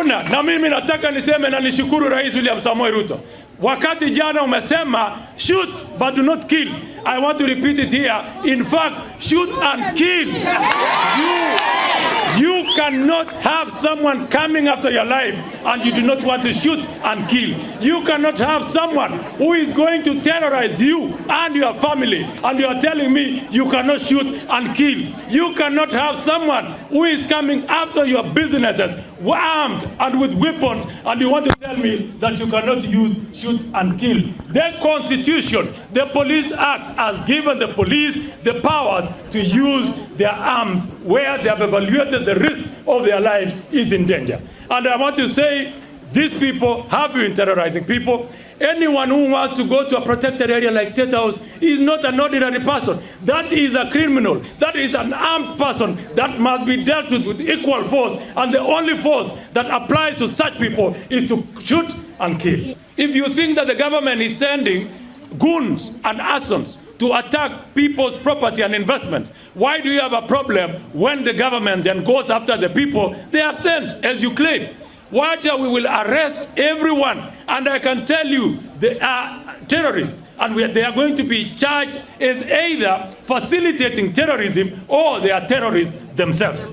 Hakuna. Na mimi nataka niseme na nishukuru Rais William Samoei Ruto. Wakati jana umesema shoot but do not kill. I want to repeat it here. In fact, shoot and kill. You cannot have someone coming after your life and you do not want to shoot and kill. You cannot have someone who is going to terrorize you and your family and you are telling me you cannot shoot and kill. You cannot have someone who is coming after your businesses armed and with weapons and you want to tell me that you cannot use shoot and kill. The Constitution, the Police Act has given the police the powers to use their arms where they have evaluated the risk of their lives is in danger. And I want to say, these people have been terrorizing people. Anyone who wants to go to a protected area like State House is not an ordinary person. That is a criminal. That is an armed person that must be dealt with equal force. And the only force that applies to such people is to shoot and kill. If you think that the government is sending goons and assassins to attack people's property and investments, why do you have a problem when the government then goes after the people they have sent, as you claim? We will arrest everyone, and I can tell you they are terrorists, and they are going to be charged as either facilitating terrorism or they are terrorists themselves.